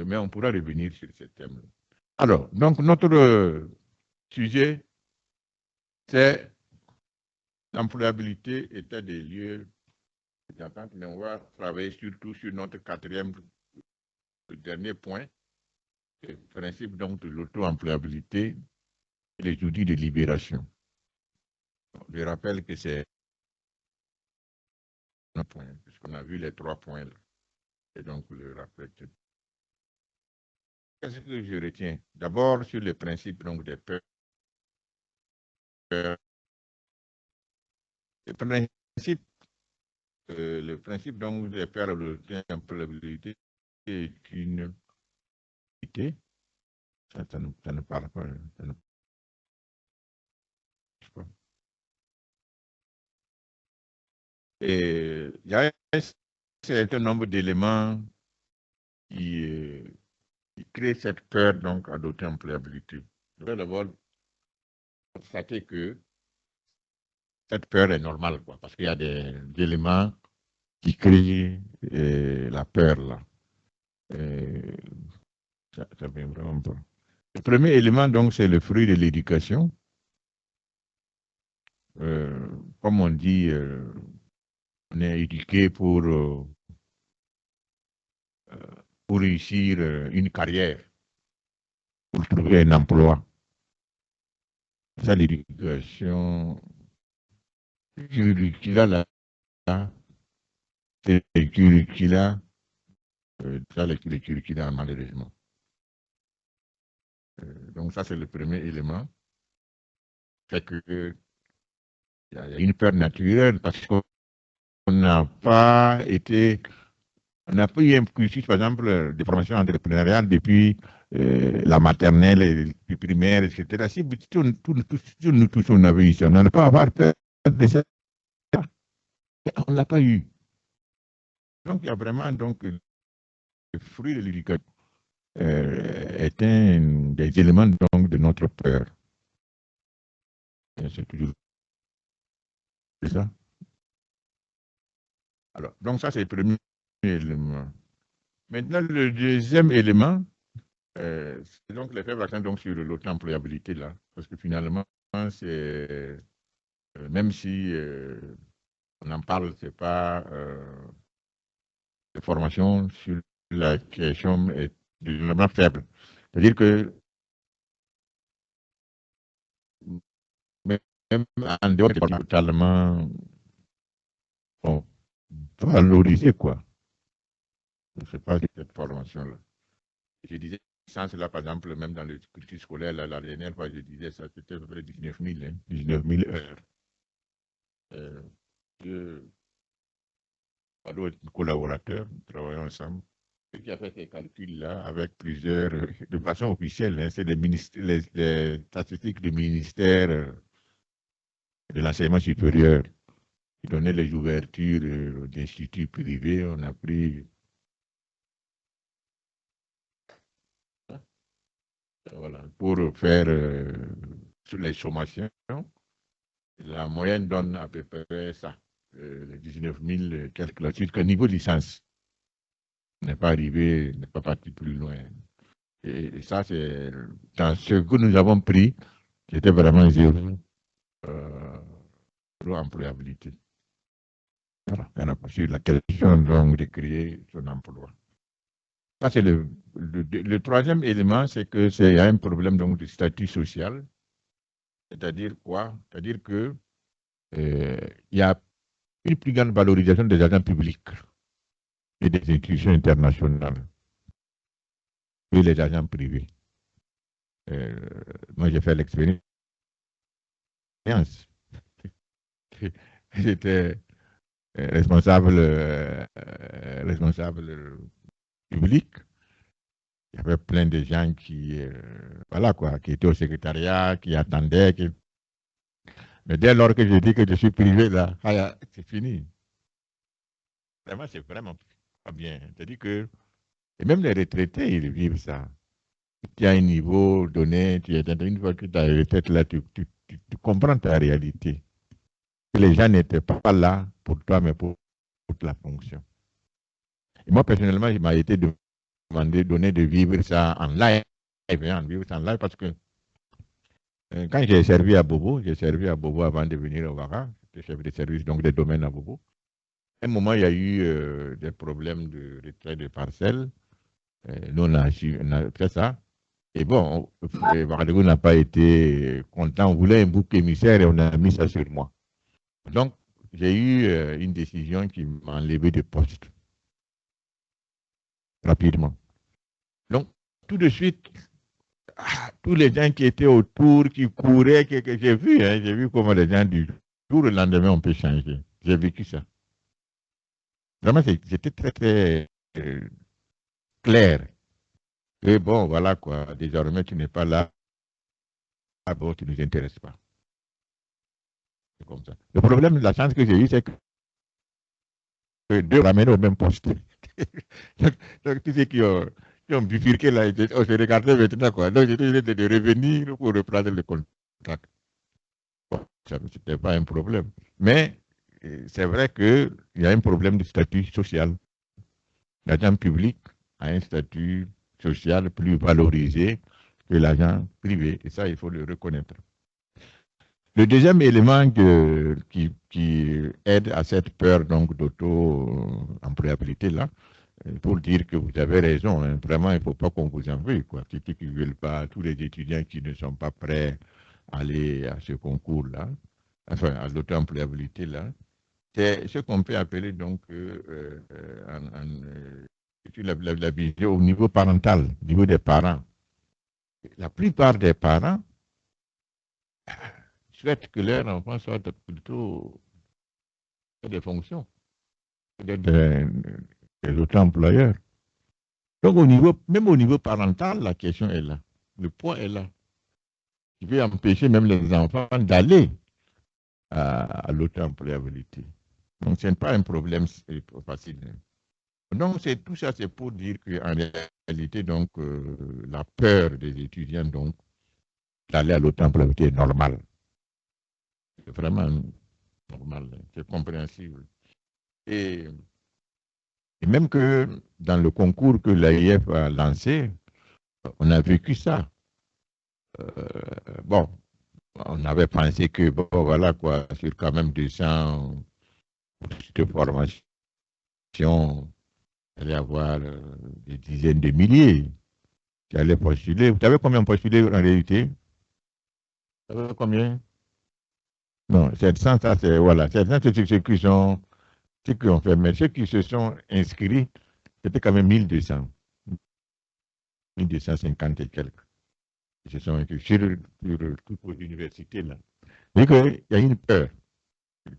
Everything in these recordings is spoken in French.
Mais on pourra revenir sur ce thème. Alors, donc notre sujet, c'est l'employabilité état des lieux d'attente, mais on va travailler surtout sur notre quatrième, le dernier point, le principe donc de l'auto-employabilité et les outils de libération. Je rappelle que c'est un point, puisqu'on a vu les 3 points là. Et donc, le rappel. Qu'est-ce que je retiens? D'abord, sur le principe donc, des peurs. Le principe donc, des peurs de l'employabilité est une idée. Ça ne parle pas. Ça ne pas. Et il y a un certain nombre d'éléments qui créent cette peur donc, à l'auto-employabilité. Je vais d'abord constater que cette peur est normale, quoi, parce qu'il y a des éléments qui créent la peur là. Ça vient vraiment pas. Le premier élément, donc, c'est le fruit de l'éducation. Comme on dit, on est éduqué pour réussir une carrière, pour trouver un emploi. Ça, l'éducation curriculale, c'est le curriculum, ça, le curriculum, malheureusement. Donc, ça, c'est le premier élément. C'est que il y a une peur naturelle parce qu'on n'a pas été, on n'a pas eu un cursus, par exemple, de formation entrepreneuriale depuis la maternelle, et le primaire, etc. Si nous tous on avait eu ça, on n'allait pas avoir peur de ça. On ne l'a pas eu. Donc, il y a vraiment donc, le fruit de l'éducation est un des éléments donc, de notre peur. C'est toujours ça. Alors, donc ça, c'est le premier élément. Maintenant, le deuxième élément, c'est donc le faible accent donc, sur l'auto-employabilité, là. Parce que finalement, c'est, même si on en parle, c'est pas de formation sur la question est vraiment faible. C'est-à-dire que même en dehors de totalement bon, valorisé, quoi. Je ne sais pas cette formation-là. Je disais, sans cela, par exemple, même dans le cursus scolaire, là, la dernière fois, je disais ça, c'était à peu près 19 000, hein, 19 000 heures. Par d'autres collaborateurs, nous travaillons ensemble. Ce qui a fait ces calculs-là avec plusieurs, de façon officielle, hein, c'est les statistiques du ministère de l'enseignement supérieur qui donnaient les ouvertures d'instituts privés. On a pris voilà, pour faire sur les sommations. La moyenne donne à peu près ça, les 19 000 quelques là-dessus, qu'au niveau licence, on n'est pas arrivé, n'est pas parti plus loin. Et ça, c'est dans ce que nous avons pris, c'était vraiment zéro employabilité. Voilà, sur la question donc de créer son emploi. Ça, c'est le troisième élément, c'est que il y a un problème donc de statut social. C'est-à-dire quoi? C'est-à-dire que il y a une plus grande valorisation des agents publics et des institutions internationales que les agents privés. Moi, j'ai fait l'expérience. J'étais responsable public. Il y avait plein de gens qui, voilà quoi, qui étaient au secrétariat, qui attendaient. Mais dès lors que je dis que je suis privé, là, c'est fini. Vraiment, c'est vraiment pas bien. C'est-à-dire que, et même les retraités, ils vivent ça. Tu as un niveau donné, une fois que tu as la retraite, là, tu comprends ta réalité. Que les gens n'étaient pas là pour toi, mais pour la fonction. Et moi, personnellement, il m'a été donné de vivre ça en live, en vivre ça en live parce que quand j'ai servi à Bobo avant de venir au Vara, j'étais chef de service donc des domaines à Bobo. À un moment, il y a eu des problèmes de retrait de parcelles. Nous, on a fait ça. Et bon, Ouagadougou n'a pas été content. On voulait un bouc émissaire et on a mis ça sur moi. Donc, j'ai eu une décision qui m'a enlevé de poste rapidement. Donc, tout de suite, tous les gens qui étaient autour, qui couraient, que j'ai vu comment les gens du jour au lendemain, on peut changer. J'ai vécu ça. Vraiment, c'était très, très clair. Et bon, voilà quoi, désormais, tu n'es pas là, ah bon, tu ne nous intéresses pas. C'est comme ça. Le problème, la chance que j'ai eue, c'est que deux ramènent au même poste. donc, tous ceux qui ont bifurqué là, on se regardait maintenant quoi. Donc, j'ai décidé de revenir pour reprendre le contact. Bon, ça n'était pas un problème. Mais c'est vrai qu'il y a un problème de statut social. L'agent public a un statut social plus valorisé que l'agent privé. Et ça, il faut le reconnaître. Le deuxième élément qui aide à cette peur donc d'auto-employabilité là, pour dire que vous avez raison, hein, vraiment il ne faut pas qu'on vous en veuille, quoi. Ceux qui ne veulent pas, tous les étudiants qui ne sont pas prêts à aller à ce concours-là, enfin à l'auto-employabilité là, c'est ce qu'on peut appeler donc la vision au niveau parental, au niveau des parents. La plupart des parents souhaitent que leur enfant soit plutôt des fonctions, des auto-employeurs. Donc, même au niveau parental, la question est là. Le poids est là. Il veut empêcher même les enfants d'aller à l'auto-employabilité. Donc, ce n'est pas un problème facile. Donc, tout ça, c'est pour dire qu'en réalité, donc, la peur des étudiants donc, d'aller à l'auto-employabilité est normale. C'est vraiment normal, c'est compréhensible. Et même que dans le concours que l'AIF a lancé, on a vécu ça. Bon, on avait pensé que, bon, voilà quoi, sur quand même 200 de formation, il allait y avoir des dizaines de milliers qui allaient postuler. Vous savez combien ont postulé en réalité? Vous savez combien? Non, 700, ça c'est, voilà, 700 c'est ceux qui ont fait, mais ceux qui se sont inscrits, c'était quand même 1200, 1250 et quelques. Ils se sont inscrits sur toutes les universités là. Il y a une peur.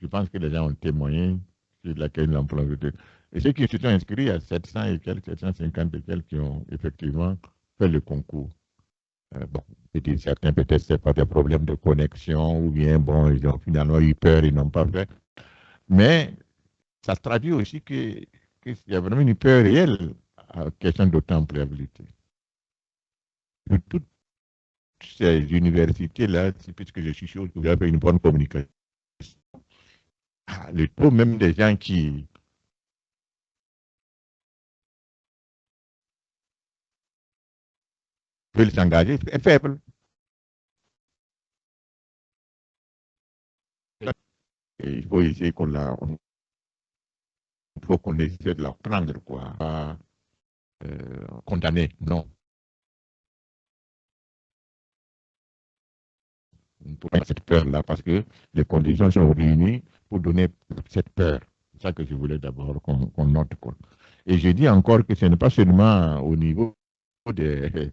Je pense que les gens ont témoigné sur laquelle l'emploi veut dire. Et ceux qui se sont inscrits à 700 et quelques, 750 et quelques qui ont effectivement fait le concours. Bon, certains peut-être c'est pas des problèmes de connexion ou bien bon, ils ont finalement eu peur, ils n'ont pas fait. Mais ça traduit aussi qu'il y a vraiment une peur réelle à la question d'auto-employabilité. De toutes ces universités-là, puisque je suis sûr que vous avez une bonne communication, le taux même des gens qui veulent s'engager est faible. Et il faut essayer il faut qu'on essaie de leur prendre, quoi. Pas condamner, non. Pour cette peur-là, parce que les conditions sont réunies pour donner cette peur. C'est ça que je voulais d'abord qu'on note, quoi. Et je dis encore que ce n'est pas seulement au niveau des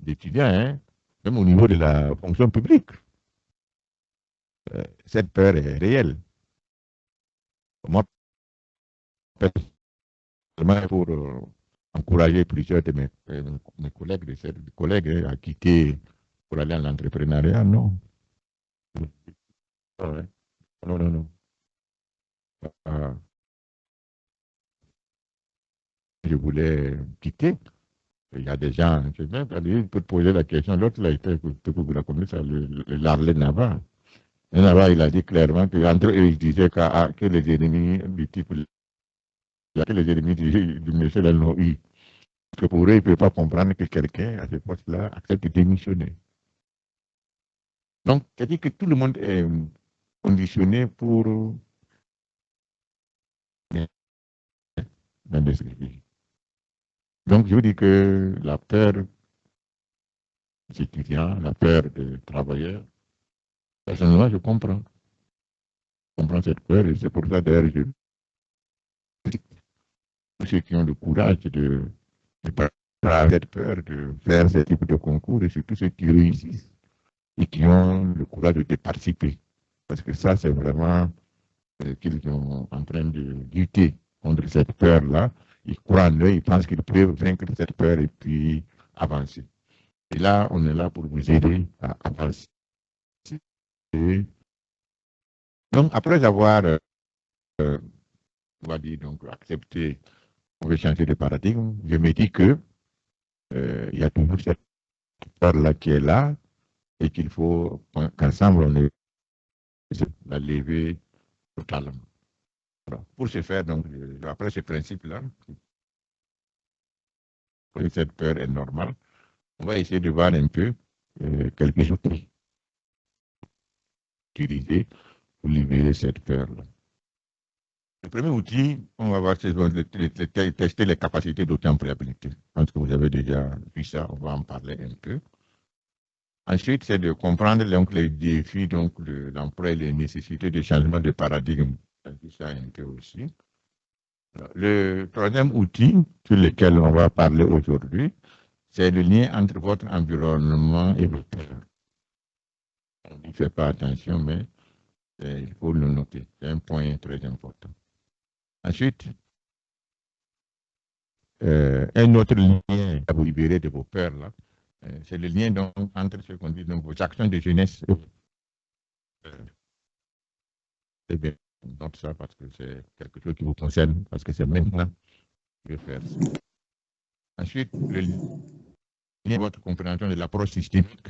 étudiants, hein, même au niveau de la fonction publique. Cette peur est réelle. Moi, personnellement, pour encourager plusieurs de mes collègues à quitter pour aller à l'entrepreneuriat, non. Non, non, non. Euh, je voulais quitter. Il y a des gens, je vais peut poser la question. L'autre, là, peut-être que vous la connaissez, l'Arlé Nava. Et Nava, il a dit clairement qu'entre eux, il disait que les ennemis du type, que les ennemis du monsieur l'ont eu. que pour eux, ils ne peuvent pas comprendre que quelqu'un à ce poste-là accepte de démissionner. Donc, c'est-à-dire que tout le monde est conditionné pour l'industrie. Donc, je vous dis que la peur des étudiants, la peur des travailleurs, personnellement, je comprends. Je comprends cette peur et c'est pour ça, d'ailleurs, tous ceux qui ont le courage de pas cette peur de faire ce type de concours et surtout ceux qui réussissent et qui ont le courage de participer. Parce que ça, c'est vraiment qu'ils sont en train de lutter contre cette peur-là. Ils croient en eux, ils pensent qu'ils peuvent vaincre cette peur et puis avancer. Et là, on est là pour vous aider à avancer. Donc, après avoir, on va dire, donc, accepté, on veut changer de paradigme, je me dis que il y a toujours cette peur-là qui est là et qu'il faut qu'ensemble, on ait la lever totalement. Voilà. Pour ce faire, donc, après ce principe-là, cette peur est normale, on va essayer de voir un peu quelques outils utilisés pour libérer cette peur-là. Le premier outil, on va voir, c'est de tester les capacités d'auto-employabilité. Je pense que vous avez déjà vu ça, on va en parler un peu. Ensuite, c'est de comprendre donc, les défis donc, de l'emploi et les nécessités de changement de paradigme. On a vu ça un peu aussi. Le troisième outil sur lequel on va parler aujourd'hui, c'est le lien entre votre environnement et vos peurs. On n'y fait pas attention, mais il faut le noter. C'est un point très important. Ensuite, un autre lien à vous libérer de vos peurs, là, c'est le lien donc, entre ce qu'on dit, donc, vos actions de jeunesse et c'est bien, note ça parce que c'est quelque chose qui vous concerne, parce que c'est maintenant que je vais faire ça. Ensuite, le lien de votre compréhension de l'approche systémique.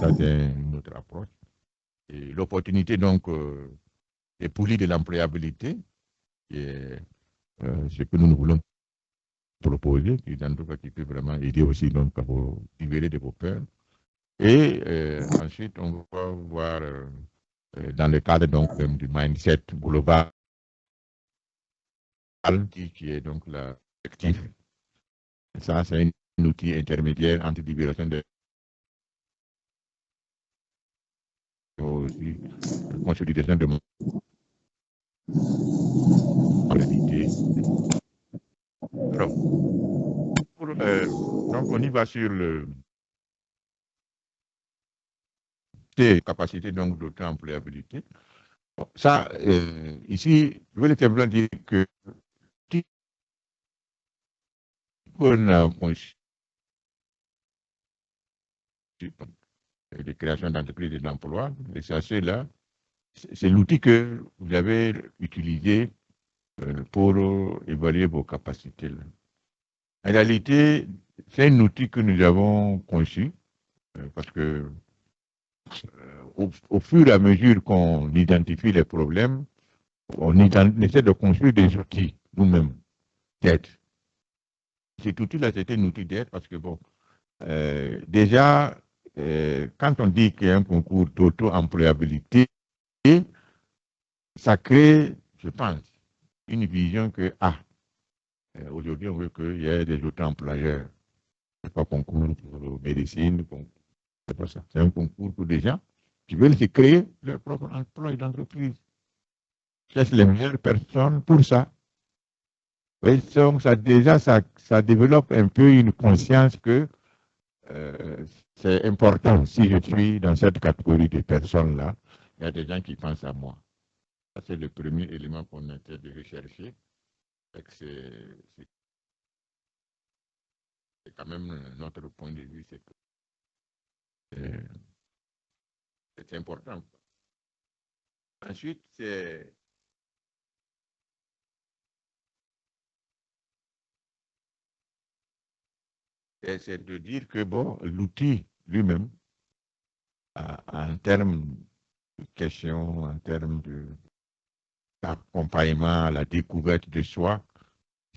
Ça, c'est une autre approche. Et l'opportunité, donc, des poulies de l'employabilité, qui est ce que nous voulons proposer, qui, en tout cas, qui peut vraiment aider aussi donc, à vous libérer de vos peurs. Et ensuite, on va voir dans le cadre donc, du mindset global, qui est donc l'actif. Ça, c'est un outil intermédiaire entre libération de aussi, consolidation de moralité. Alors, donc, on y va sur les capacités d'auto-employabilité. Bon, ça, ici, je vais simplement dire que si on a conçu de création d'entreprises et d'emploi, les SACE là, c'est l'outil que vous avez utilisé pour évaluer vos capacités. Là. En réalité, c'est un outil que nous avons conçu parce que au fur et à mesure qu'on identifie les problèmes, on essaie de construire des outils nous-mêmes d'aide. Cet outil-là, c'était un outil d'aide parce que, bon, déjà, quand on dit qu'il y a un concours d'auto-employabilité, ça crée, je pense, une vision que, aujourd'hui, on veut qu'il y ait des auto-employeurs. Ce n'est pas un concours pour médecine, c'est pas ça. C'est un concours pour des gens qui veulent se créer leur propre emploi d'entreprise. C'est les meilleures personnes pour ça. Oui, donc ça, déjà, ça développe un peu une conscience que c'est important. Si je suis dans cette catégorie de personnes-là, il y a des gens qui pensent à moi. Ça, c'est le premier élément qu'on essaie de rechercher. C'est quand même notre point de vue, c'est important. Ensuite, c'est de dire que bon, l'outil lui-même, en termes de questions, en termes d'accompagnement à la découverte de soi,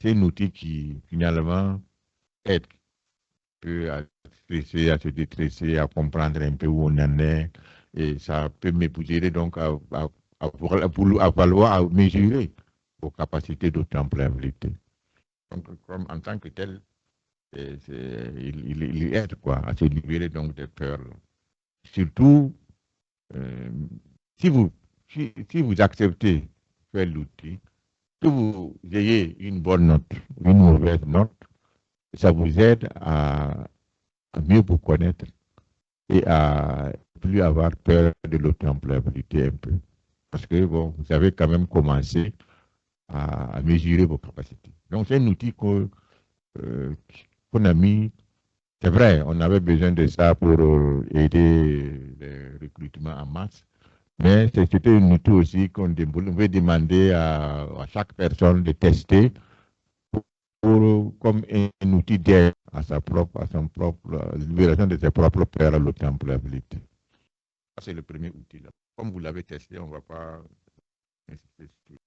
c'est un outil qui, finalement, aide peu à stresser, à se déstresser, à comprendre un peu où on en est. Et ça peut m'épouser donc à valoir, à mesurer vos capacités d'auto-employabilité. Donc, comme en tant que tel, il aide quoi, à se libérer donc des peurs. Surtout, euh, si vous, si vous acceptez faire l'outil, que vous ayez une bonne note, une mauvaise note, ça vous aide à mieux vous connaître et à plus avoir peur de l'auto-employabilité un peu. Parce que bon, vous avez quand même commencé à mesurer vos capacités. Donc c'est un outil euh, qu'on a mis. C'est vrai, on avait besoin de ça pour aider le recrutement en masse, mais c'était un outil aussi qu'on devait demander à chaque personne de tester comme un outil d'aide à son propre, libération de ses propres peurs à l'auto-employabilité. C'est le premier outil. Là. Comme vous l'avez testé, on ne va pas insister sur.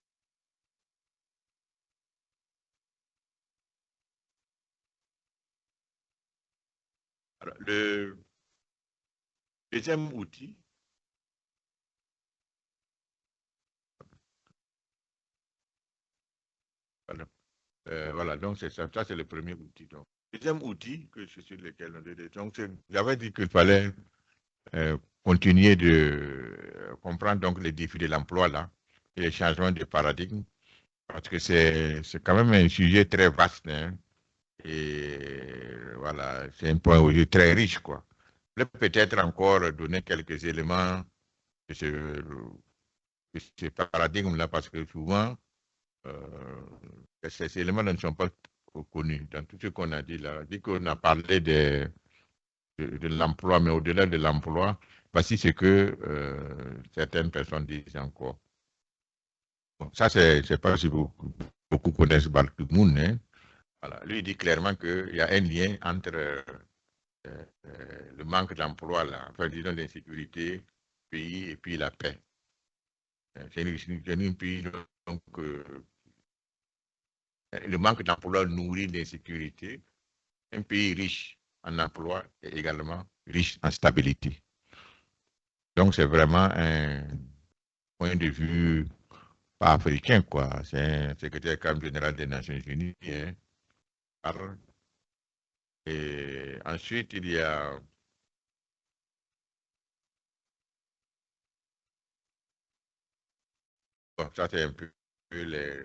Alors, le deuxième outil, voilà, voilà donc c'est ça, ça c'est le premier outil. Donc. Deuxième outil que je suis lequel on dit, donc j'avais dit qu'il fallait euh, continuer de comprendre donc les défis de l'emploi là et les changements de paradigme parce que c'est quand même un sujet très vaste hein, et voilà c'est un point aussi très riche quoi. Je vais peut-être encore donner quelques éléments de ce paradigme-là, parce que souvent, euh, ces éléments ne sont pas connus. Dans tout ce qu'on a dit là, dès qu'on a parlé de l'emploi, mais au-delà de l'emploi, voici ce que certaines personnes disent encore. Bon, ça, c'est pas si beaucoup connaissent Baltimoun. Hein. Voilà. Lui, il dit clairement qu'il y a un lien entre le manque d'emploi, enfin, disons l'insécurité, pays et puis la paix. C'est un pays donc, le manque d'emploi nourrit l'insécurité. Un pays riche en emploi est également riche en stabilité. Donc, c'est vraiment un point de vue pas africain, quoi. C'est un secrétaire général des Nations Unies. Hein, et ensuite, il y a. Bon, ça, c'est un peu les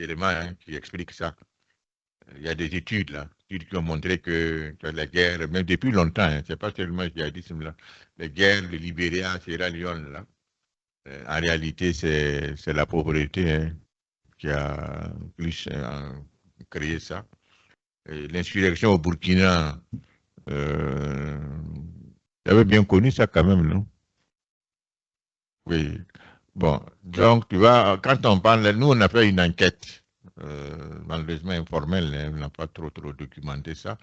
éléments hein, qui expliquent ça. Il y a des études là, études qui ont montré que la guerre, même depuis longtemps, hein, c'est pas seulement le djihadisme là, les guerres, le Libéria, Sierra Leone là, en réalité c'est la pauvreté hein, qui a plus créé ça. L'insurrection au Burkina, euh, j'avais bien connu ça quand même, non? Oui. Bon, donc tu vois, quand on parle, nous on a fait une enquête, malheureusement informelle, hein, on n'a pas trop documenté ça,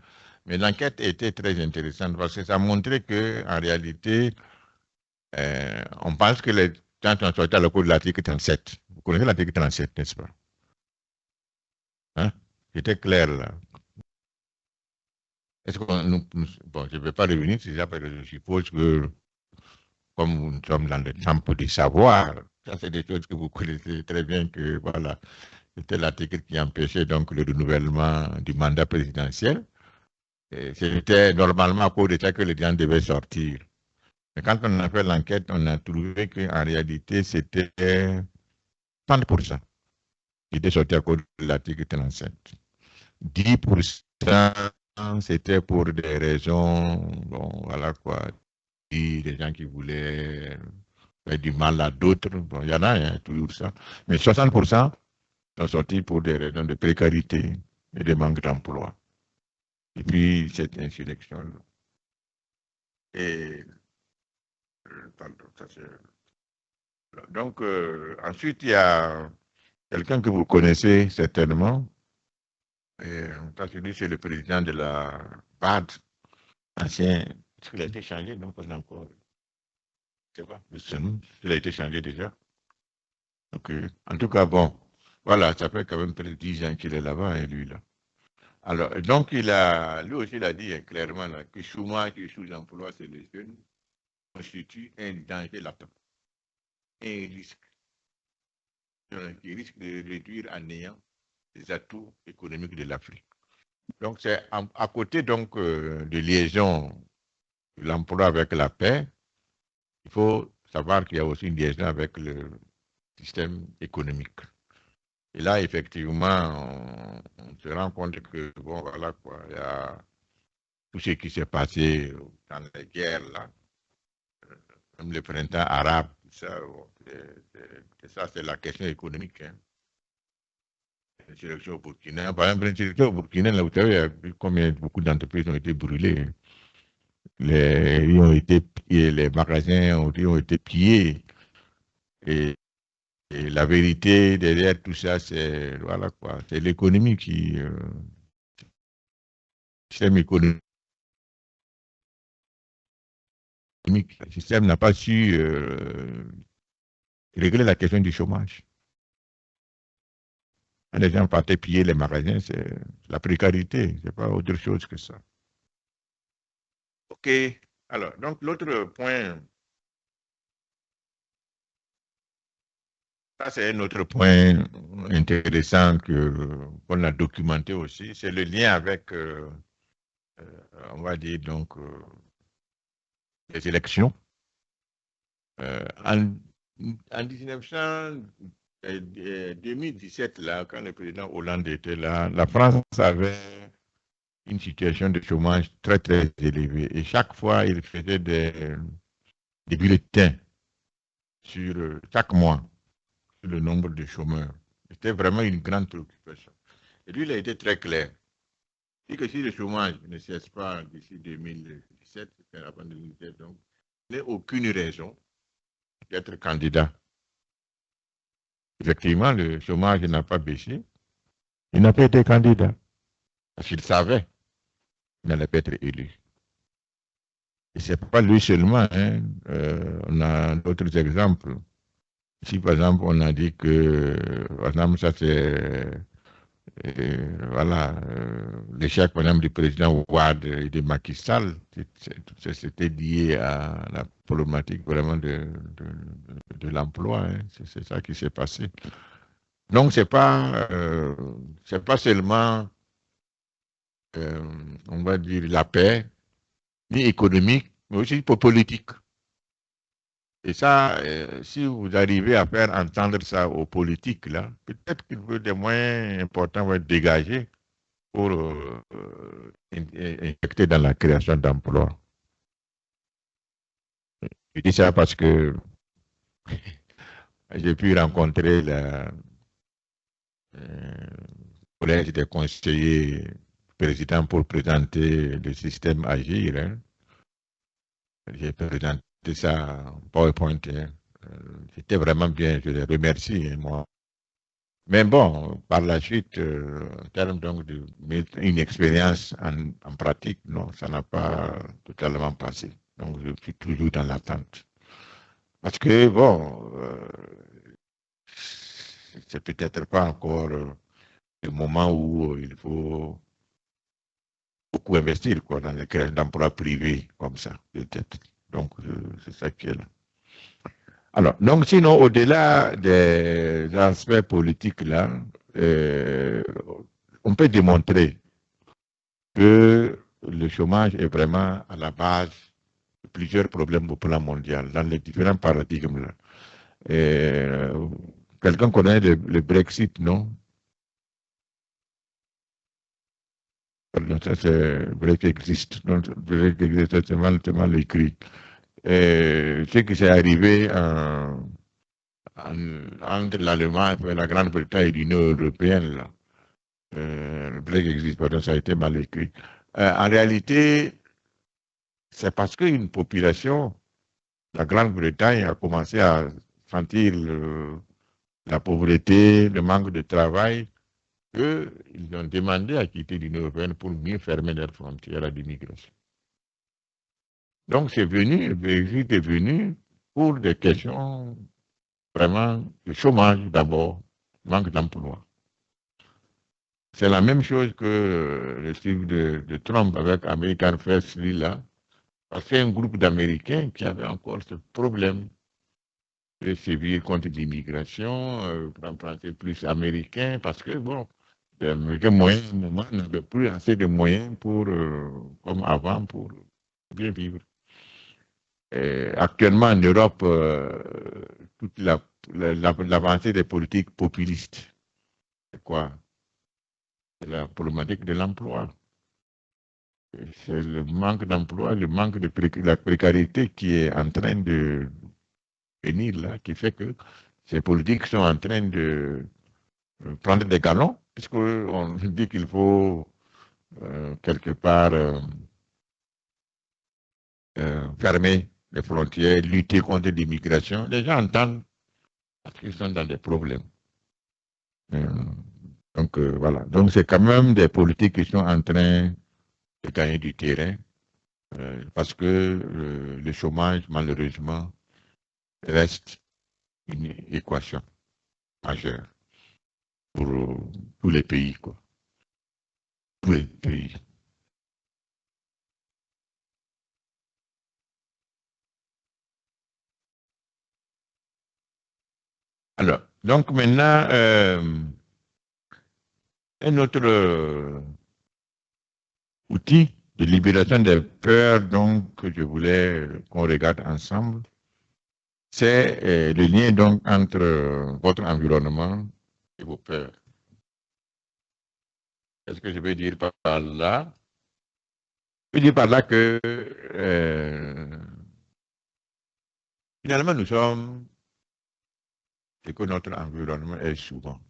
mais l'enquête était très intéressante parce que ça montrait que en réalité, on pense que les gens ont sorti à la cour de l'article 37. Vous connaissez l'article 37, n'est-ce pas? Hein? C'était clair là. Est-ce que bon, je ne vais pas revenir sur ça parce que je suppose que comme nous sommes dans le temple du savoir, ça c'est des choses que vous connaissez très bien que voilà. C'était l'article qui empêchait donc le renouvellement du mandat présidentiel. C'était normalement à cause de ça que les gens devaient sortir. Mais quand on a fait l'enquête, on a trouvé qu'en réalité, c'était 30% qui étaient sortis à cause de l'article 37. 10%, c'était pour des raisons, bon, voilà quoi, des gens qui voulaient faire du mal à d'autres. Bon, il y en a, hein, toujours ça. Mais 60% sont sortis pour des raisons de précarité et de manque d'emploi. Et puis cette insurrection. Et pardon, donc ensuite il y a quelqu'un que vous connaissez certainement. C'est le président de la BAD, ancien. Est-ce qu'il a été changé? Non, pas encore. Je ne sais pas. Il a été changé déjà. Donc, en tout cas, bon. Voilà, ça fait quand même près de 10 ans qu'il est là-bas, hein, lui, là. Alors, donc, lui aussi, il a dit hein, clairement là, que chômage et sous-emploi, c'est les jeunes, constitue un danger latent, un risque, qui risque de réduire à néant les atouts économiques de l'Afrique. Donc, c'est à côté donc, de liaison de l'emploi avec la paix, il faut savoir qu'il y a aussi une liaison avec le système économique. Et là, effectivement, on se rend compte que, bon, voilà quoi, il y a tout ce qui s'est passé dans les guerres, là, même le printemps arabe, tout ça, bon, ça, c'est la question économique. Hein. L'insurrection au Burkina, par exemple, l'insurrection au Burkina, là, vous savez, il y a combien beaucoup d'entreprises ont été brûlées. Les magasins ont été pillés. Et, et la vérité derrière tout ça, c'est voilà quoi, c'est l'économie le système économique, le système n'a pas su régler la question du chômage. Quand les gens partaient piller les magasins, c'est la précarité, c'est pas autre chose que ça. Ok. Alors, donc l'autre point, ça c'est un autre point intéressant qu'on a documenté aussi, c'est le lien avec, on va dire donc, les élections. En, en 2017, là, quand le président Hollande était là, la France avait une situation de chômage très, très élevée. Et chaque fois, il faisait des bulletins sur chaque mois sur le nombre de chômeurs. C'était vraiment une grande préoccupation. Et lui, il a été très clair. Il dit que si le chômage ne cesse pas d'ici 2017, avant 2017, donc, il n'y a aucune raison d'être candidat. Effectivement, le chômage n'a pas baissé. Il n'a pas été candidat. Parce qu'il savait qu'il n'allait pas être élu. Et ce n'est pas lui seulement. Hein. On a d'autres exemples. Si par exemple on a dit que, par exemple, ça c'est voilà, l'échec par exemple du président Ouad et de Macky Sall, c'était lié à la problématique vraiment de l'emploi. Hein. C'est ça qui s'est passé. Donc c'est pas seulement, on va dire, la paix, ni économique, mais aussi politique. Et ça, si vous arrivez à faire entendre ça aux politiques, là, peut-être que des moyens importants vont être dégagés pour injecter dans la création d'emplois. Je dis ça parce que j'ai pu rencontrer le collège des conseillers présidents pour présenter le système Agir. Hein. J'ai présenté ça en PowerPoint. Hein. C'était vraiment bien, je les remercie. Hein, moi. Mais bon, par la suite, en termes donc de une expérience en pratique, non, ça n'a pas totalement passé. Donc, je suis toujours dans l'attente. Parce que, bon, c'est peut-être pas encore le moment où il faut beaucoup investir quoi, dans les créations d'emplois privés comme ça, peut-être. Donc, c'est ça qui est là. Alors, donc, sinon, au-delà des aspects politiques, là, on peut démontrer que le chômage est vraiment à la base de plusieurs problèmes au plan mondial, dans les différents paradigmes. Là. Quelqu'un connaît le Brexit, non? Pardon, ça, c'est Brexit existe. Non, Brexit existe, c'est mal écrit. Ce qui s'est arrivé entre l'Allemagne, la Grande-Bretagne et l'Union européenne, là. Le Brexit existe, pardon, ça a été mal écrit. En réalité, c'est parce qu'une population, la Grande-Bretagne, a commencé à sentir la pauvreté, le manque de travail, qu'ils ont demandé à quitter l'Union européenne pour mieux fermer leurs frontières à l'immigration. Donc c'est venu, le Brexit est venu pour des questions vraiment de chômage d'abord, manque d'emploi. C'est la même chose que le style de Trump avec American First, là. Parce qu'il y a un groupe d'Américains qui avait encore ce problème de sévir contre l'immigration, en français plus américain, parce que, bon, les Américains, moyens, moment, n'avaient plus assez de moyens pour, comme avant, pour bien vivre. Et actuellement, en Europe, toute l'avancée des politiques populistes, c'est quoi? C'est la problématique de l'emploi. C'est le manque d'emploi, le manque de la précarité qui est en train de venir là, qui fait que ces politiques sont en train de prendre des galons, puisqu'on dit qu'il faut quelque part fermer les frontières, lutter contre l'immigration. Les gens entendent parce qu'ils sont dans des problèmes. Euh, donc voilà. Donc c'est quand même des politiques qui sont en train de gagner du terrain parce que le chômage, malheureusement, reste une équation majeure pour tous les pays, quoi. Tous les pays. Alors, donc maintenant, un autre outil de libération des peurs donc, que je voulais qu'on regarde ensemble, c'est le lien donc entre votre environnement et vos peurs. Qu'est-ce que je veux dire par là? Je veux dire par là que finalement nous sommes ce que notre environnement est souvent.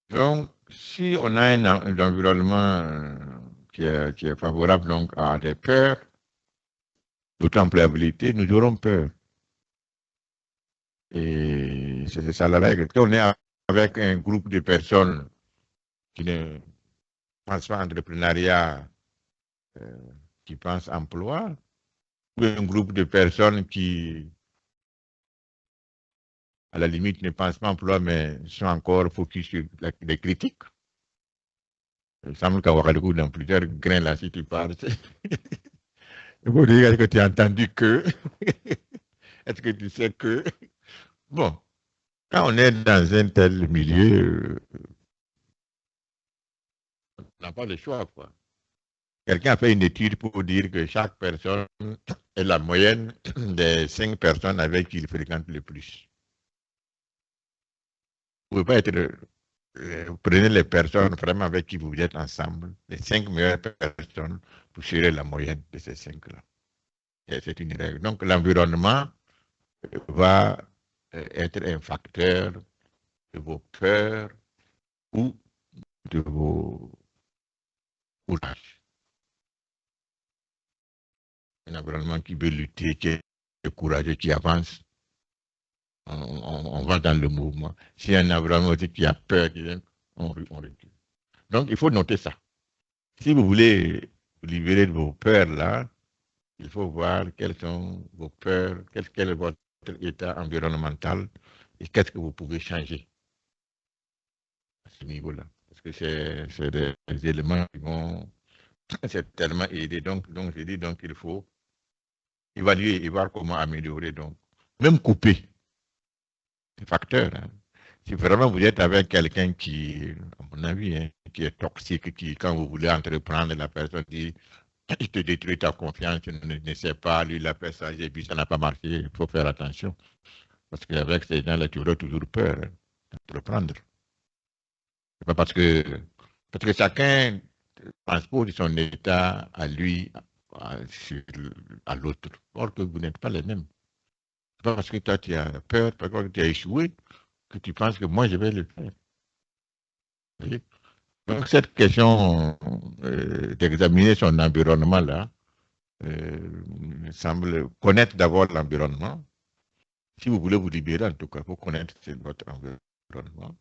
Donc, si on a un environnement qui est favorable donc, à des peurs, d'autres probabilité, nous aurons peur. Et c'est ça la règle. Quand on est avec un groupe de personnes qui ne pensent pas entrepreneuriat, euh, qui pensent emploi, ou un groupe de personnes qui, à la limite, ne pensent pas emploi, mais sont encore focus sur les critiques. Il semble qu'avoir le goût dans plusieurs grains là, si tu parles. Il faut dire, est-ce que tu as entendu que? Est-ce que tu sais que? Bon, quand on est dans un tel milieu, on n'a pas le choix, quoi. Quelqu'un a fait une étude pour dire que chaque personne est la moyenne des 5 personnes avec qui il fréquente le plus. Vous ne pouvez pas être. Prenez les personnes vraiment avec qui vous êtes ensemble, les 5 meilleures personnes, vous serez la moyenne de ces 5-là. Et c'est une règle. Donc l'environnement va être un facteur de vos peurs ou de vos courages. Un environnement qui veut lutter, qui est courageux, qui avance, on va dans le mouvement. Si un environnement aussi qui a peur, on recule. Donc, il faut noter ça. Si vous voulez vous libérer de vos peurs là, il faut voir quelles sont vos peurs, quel est votre état environnemental et qu'est-ce que vous pouvez changer à ce niveau-là. Parce que c'est des éléments qui vont certainement aider. Donc je dis donc il faut évaluer et voir comment améliorer. Donc, même couper les facteurs. Hein. Si vraiment vous êtes avec quelqu'un qui, à mon avis, hein, qui est toxique, qui, quand vous voulez entreprendre, la personne dit, il te détruit ta confiance, tu ne sais pas, lui, la personne, j'ai vu, ça n'a pas marché, il faut faire attention. Parce qu'avec ces gens-là, tu auras toujours peur hein, d'entreprendre. C'est pas parce que chacun transpose son état à lui, à l'autre, or que vous n'êtes pas les mêmes. C'est pas parce que toi, tu as peur, parce que tu as échoué, que tu penses que moi, je vais le faire. Donc, cette question d'examiner son environnement là, me semble connaître d'abord l'environnement. Si vous voulez vous libérer, en tout cas, il faut connaître votre environnement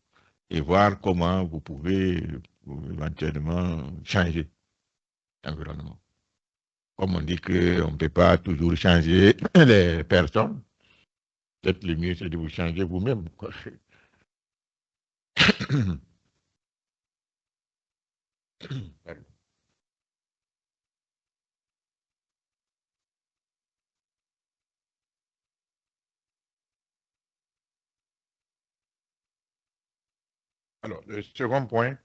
et voir comment vous pouvez éventuellement changer l'environnement. Comme on dit qu'on ne peut pas toujours changer les personnes, peut-être le mieux c'est de vous changer vous-même. Alors, le second point,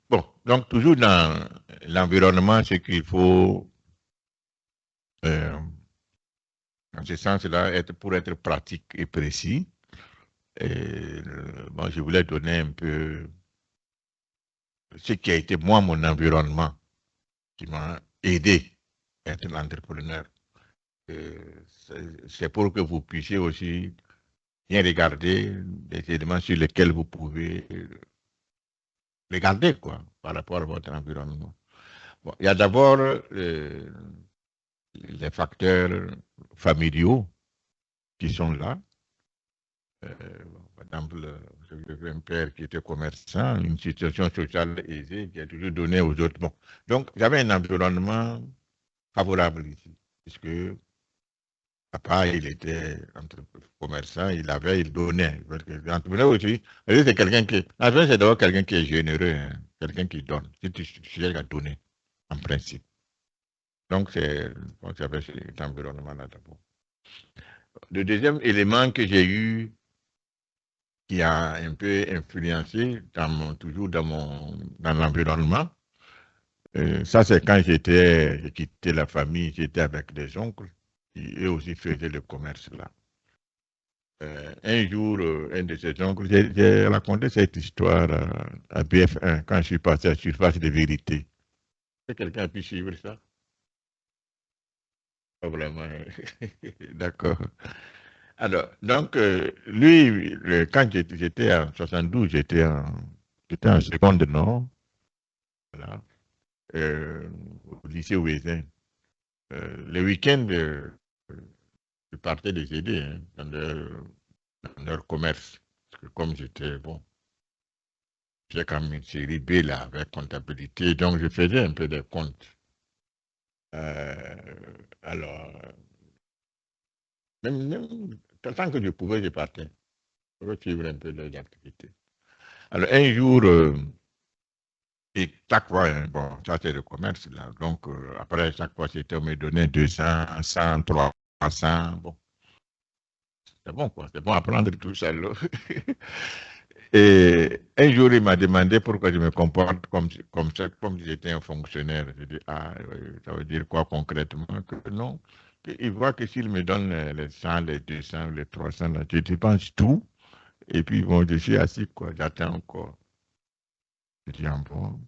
bon, donc toujours dans l'environnement, c'est qu'il faut, euh, en ce sens-là, pour être pratique et précis. Et, bon, je voulais donner un peu ce qui a été moi mon environnement qui m'a aidé à être l'entrepreneur. C'est pour que vous puissiez aussi bien regarder des éléments sur lesquels vous pouvez regarder quoi, par rapport à votre environnement. Bon, il y a d'abord les facteurs familiaux qui sont là. Par exemple, j'avais un père qui était commerçant, une situation sociale aisée qui a toujours donné aux autres. Bon. Donc, j'avais un environnement favorable ici, puisque papa, il était commerçant, il donnait. L'entrepreneur aussi, c'est quelqu'un qui, l'entrepreneur, c'est d'abord quelqu'un qui est généreux, hein, quelqu'un qui donne. Si tu cherches à donner, en principe. Donc, c'est, on s'appelle cet environnement-là d'abord. Le deuxième élément que j'ai eu, qui a un peu influencé toujours dans l'environnement. Ça, c'est quand j'ai quitté la famille, j'étais avec des oncles qui eux aussi faisaient le commerce là. Un jour, un de ces oncles, j'ai raconté cette histoire à BF1 quand je suis passé à Surface de Vérité. Est-ce que quelqu'un a pu suivre ça? Pas vraiment. D'accord. Alors, donc, lui, quand j'étais en 72, j'étais en seconde nord, voilà, au lycée Ouézin. Le week-end, je partais les aider hein, dans leur commerce. Parce que comme j'étais, bon, j'ai quand même une série B là, avec comptabilité, donc je faisais un peu des comptes. Euh, alors, même tant que je pouvais, je partais pour suivre un peu les activités. Alors, un jour, et chaque fois, hein, bon, ça c'est le commerce là. Donc, après, chaque fois, c'était, on me donnait 200, 100, 300. Bon, c'est bon quoi, c'est bon à prendre tout ça là. Et un jour, il m'a demandé pourquoi je me comporte comme ça, comme si j'étais un fonctionnaire. Je dis, ah, ça veut dire quoi concrètement? Que non. Il voit que s'il me donne les 100, les 200, les 300, là, je dépense tout. Et puis, bon, je suis assis, quoi, j'attends encore. Je dis, ah bon.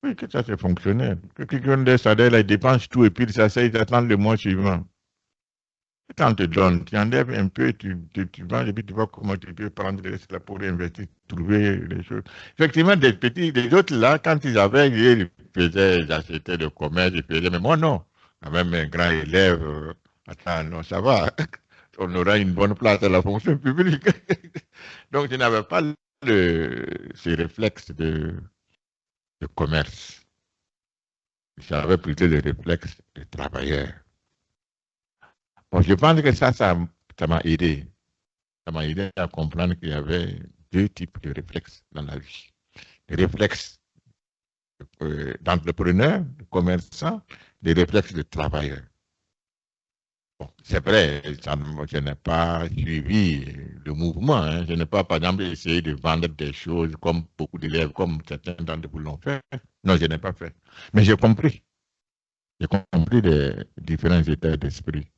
Oui, que ça, c'est fonctionnaire. Que quelqu'un des salaires, là, il dépense tout et puis ça, ils attendent le mois suivant. Quand on te donne, tu enlèves un peu, tu vends et puis tu vois comment tu peux prendre le reste là pour investir, trouver les choses. Effectivement, des autres là, quand ils avaient, ils achetaient le commerce, ils faisaient, mais moi non. Quand même un grand élève, attends, non, ça va. On aura une bonne place à la fonction publique. Donc, je n'avais pas ces réflexes de commerce. J'avais plutôt le réflexe de travailleur. Bon, je pense que ça m'a aidé. Ça m'a aidé à comprendre qu'il y avait deux types de réflexes dans la vie. Les réflexes d'entrepreneur, de commerçant, les réflexes de travailleur. Bon, c'est vrai, je n'ai pas suivi le mouvement. Hein. Je n'ai pas, par exemple, essayé de vendre des choses comme beaucoup d'élèves, comme certains d'entre vous l'ont fait. Non, je n'ai pas fait. Mais j'ai compris. J'ai compris les différents états d'esprit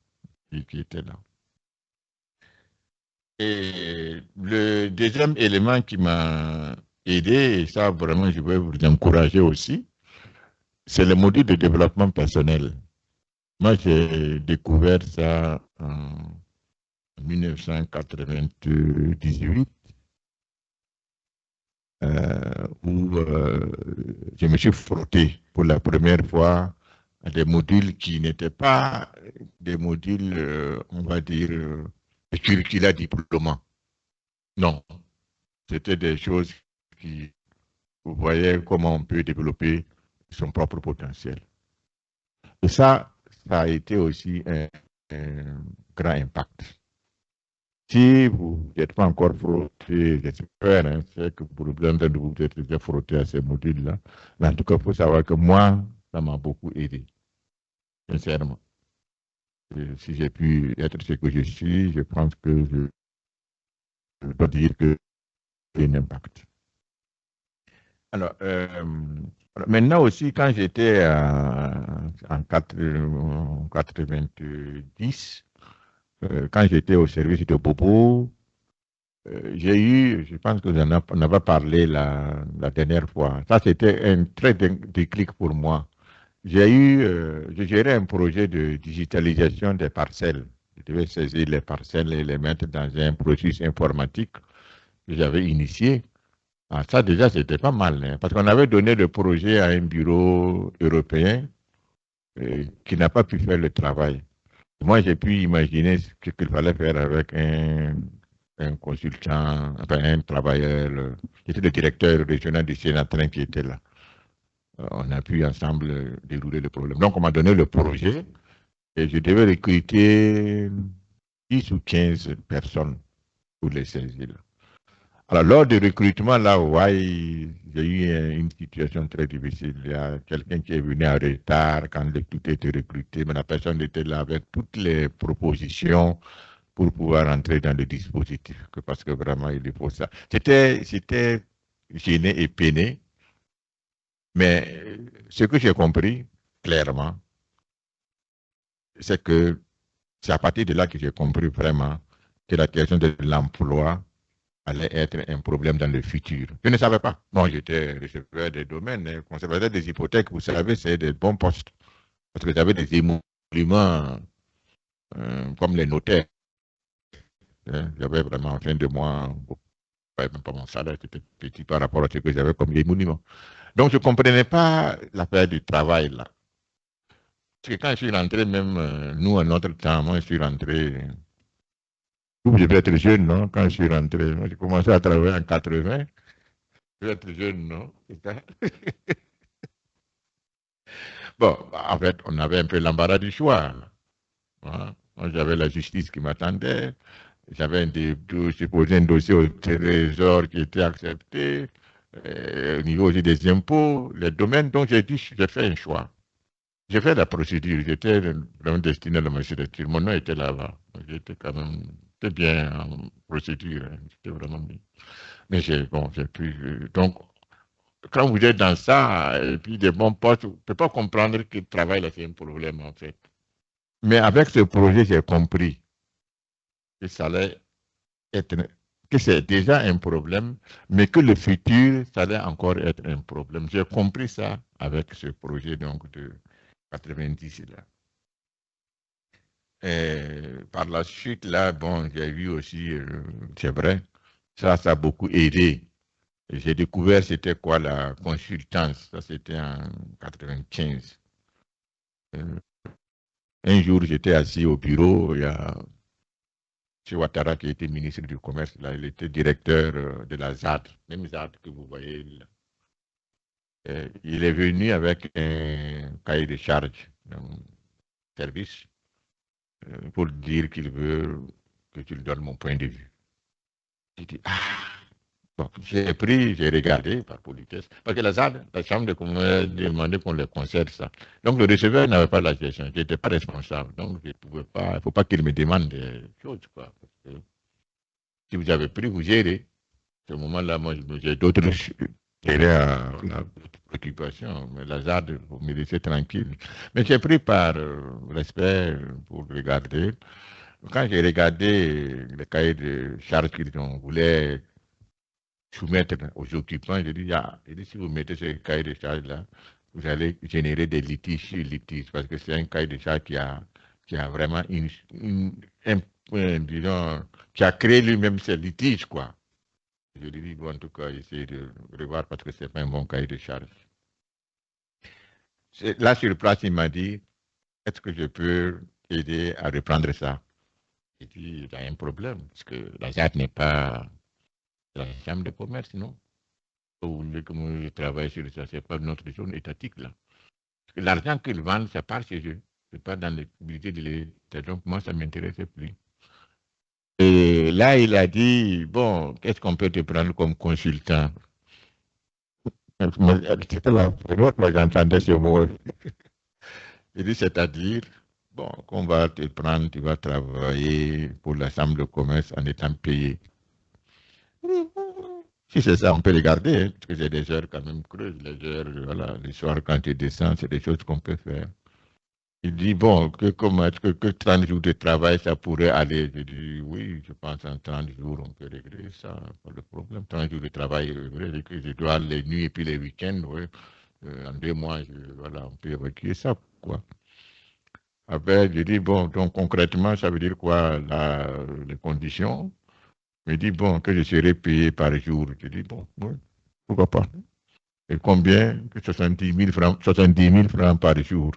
qui étaient là. Et le deuxième élément qui m'a aidé, et ça vraiment je vais vous encourager aussi, c'est le module de développement personnel. Moi, j'ai découvert ça en 1998, où je me suis frotté pour la première fois à des modules qui n'étaient pas des modules, on va dire, curricula diplômants. Non, C'était des choses qui, vous voyez comment on peut développer son propre potentiel. Et ça a été aussi un grand impact. Si vous n'êtes pas encore frotté, j'espère, hein, c'est que pour le bien de vous êtes déjà frotté à ces modules-là. Mais en tout cas, il faut savoir que moi, ça m'a beaucoup aidé, sincèrement. Et si j'ai pu être ce que je suis, je pense que je dois dire que j'ai un impact. Alors, maintenant aussi, quand j'étais en 90, quand j'étais au service de Bobo, j'ai eu, je pense que on en a parlé la dernière fois. Ça, c'était un très déclic pour moi. Je gérais un projet de digitalisation des parcelles. Je devais saisir les parcelles et les mettre dans un processus informatique que j'avais initié. Ah, ça, déjà, c'était pas mal, hein, parce qu'on avait donné le projet à un bureau européen qui n'a pas pu faire le travail. Moi, j'ai pu imaginer ce qu'il fallait faire avec un consultant, enfin un travailleur, qui était le directeur régional du Sénatrin qui était là. On a pu ensemble dérouler le problème. Donc, on m'a donné le projet et je devais recruter 10 ou 15 personnes pour les saisir. Alors, lors du recrutement, là, ouais, j'ai eu une situation très difficile. Il y a quelqu'un qui est venu en retard quand tout était recruté, mais la personne était là avec toutes les propositions pour pouvoir entrer dans le dispositif, parce que vraiment, il faut ça. J'étais gêné et peiné, mais ce que j'ai compris clairement, c'est que c'est à partir de là que j'ai compris vraiment que la question de l'emploi allait être un problème dans le futur. Je ne savais pas. Moi, j'étais receveur des domaines, conservateur des hypothèques, vous savez, c'est des bons postes. Parce que j'avais des émoluments comme les notaires. Hein. J'avais vraiment en fin de mois, même pas mon salaire, c'était petit par rapport à ce que j'avais comme émolument. Donc, je ne comprenais pas l'affaire du travail là. Parce que quand je suis rentré, même nous, à notre temps, moi, je suis rentré, je devais être jeune, non? Quand je suis rentré, moi, j'ai commencé à travailler en 80. Je devais être jeune, non? C'est ça. Bon, en fait, on avait un peu l'embarras du choix. Hein. Moi, j'avais la justice qui m'attendait. J'avais j'ai posé un dossier au trésor qui était accepté. Au niveau aussi des impôts, les domaines. Donc, j'ai dit, j'ai fait un choix. J'ai fait la procédure. J'étais vraiment destiné à la magistrature. Mon nom était là-bas. J'étais quand même, c'était bien en procédure. Hein. C'était vraiment bien. Mais j'ai pu. Donc, quand vous êtes dans ça, et puis des bons postes, vous ne pouvez pas comprendre que le travail, là, c'est un problème, en fait. Mais avec ce projet, j'ai compris que ça allait être, que c'est déjà un problème, mais que le futur, ça allait encore être un problème. J'ai compris ça avec ce projet, donc, de 90, là. Et par la suite, là, bon, j'ai vu aussi, c'est vrai, ça a beaucoup aidé. J'ai découvert c'était quoi la consultance. Ça, c'était en 95. Euh, un jour, j'étais assis au bureau. Il y a M. Ouattara qui était ministre du Commerce. Là, il était directeur de la ZAD, même ZAD que vous voyez là. Il est venu avec un cahier de charge d'un service pour dire qu'il veut que tu lui donnes mon point de vue. J'ai dit, ah, bon, j'ai pris, j'ai regardé par politesse, parce que la ZAD, la chambre de commerce, demandait qu'on les concède ça. Donc le receveur n'avait pas la gestion, je n'étais pas responsable, donc je ne pouvais pas, il ne faut pas qu'il me demande des choses, quoi. Parce que si vous avez pris, vous gérez. À ce moment-là, moi, j'ai d'autres préoccupations, mais la ZAD, vous me laissez tranquille. Mais j'ai pris par respect pour regarder. Quand j'ai regardé le cahier de charges qu'ils voulaient soumettre aux occupants, j'ai dit, si vous mettez ce cahier de charges-là, vous allez générer des litiges sur litiges, parce que c'est un cahier de charges qui a vraiment disons, qui a créé lui-même ces litiges, quoi. Je lui dis, bon, en tout cas, essayer de revoir parce que ce n'est pas un bon cahier de charges. Là, sur place, il m'a dit, est-ce que je peux aider à reprendre ça? J'ai dit, il y a un problème, parce que la ZAD n'est pas la chambre de commerce, non? Vous voulez que moi, je travaille sur ça, c'est pas notre zone étatique, là. Parce que l'argent qu'ils vendent, ça part chez eux. C'est pas dans les publicités de l'État. Donc, moi, ça ne m'intéressait plus. Et là, il a dit, bon, qu'est-ce qu'on peut te prendre comme consultant? C'était la première fois que j'entendais ce mot. Il dit, c'est-à-dire, bon, qu'on va te prendre, tu vas travailler pour la chambre de commerce en étant payé. Si c'est ça, on peut regarder, hein, parce que c'est des heures quand même creuses, les heures, voilà, le soir quand tu descends, c'est des choses qu'on peut faire. Il dit, bon, comment est-ce que 30 jours de travail, ça pourrait aller? Je dis, oui, je pense en 30 jours, on peut régler ça, pas de problème. 30 jours de travail, je dois les nuits et puis les week-ends, oui. En 2 mois, voilà, on peut évacuer ça, quoi. Après, je dis, bon, donc concrètement, ça veut dire quoi, les conditions? Il me dit, bon, que je serai payé par jour. Je dis, bon, oui, pourquoi pas. Et combien? Que 70 000 francs par jour.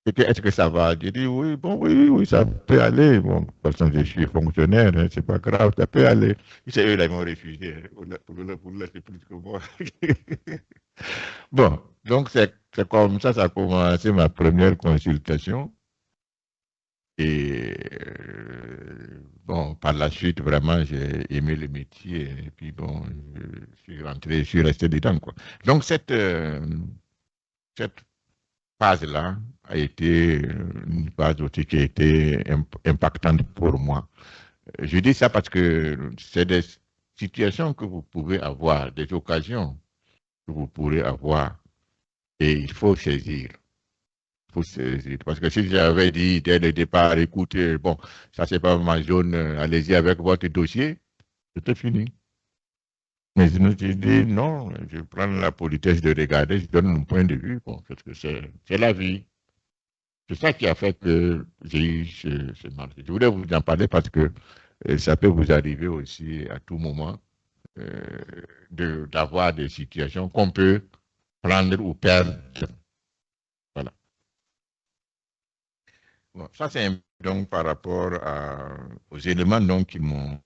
Est-ce que ça va? Je dis, oui, bon, oui, ça peut aller. Bon, de toute façon, je suis fonctionnaire, hein, c'est pas grave, ça peut aller. C'est eux, là, ils m'ont refusé. Hein. Pour là, c'est plus que moi. Bon, donc c'est comme ça a commencé ma première consultation. Et bon, par la suite, vraiment, j'ai aimé le métier. Et puis bon, je suis resté dedans, quoi. Donc cette phase-là a été une phase aussi qui a été impactante pour moi. Je dis ça parce que c'est des situations que vous pouvez avoir, des occasions que vous pourrez avoir, et il faut saisir. Parce que si j'avais dit dès le départ, écoutez, bon, ça c'est pas ma zone, allez-y avec votre dossier, c'était fini. Mais je me suis dit, non, je prends la politesse de regarder, je donne mon point de vue, bon, parce que c'est la vie. C'est ça qui a fait que j'ai eu ce marché. Je voulais vous en parler parce que ça peut vous arriver aussi à tout moment d'avoir des situations qu'on peut prendre ou perdre. Voilà. Bon, ça, c'est donc par rapport aux éléments donc, qui m'ont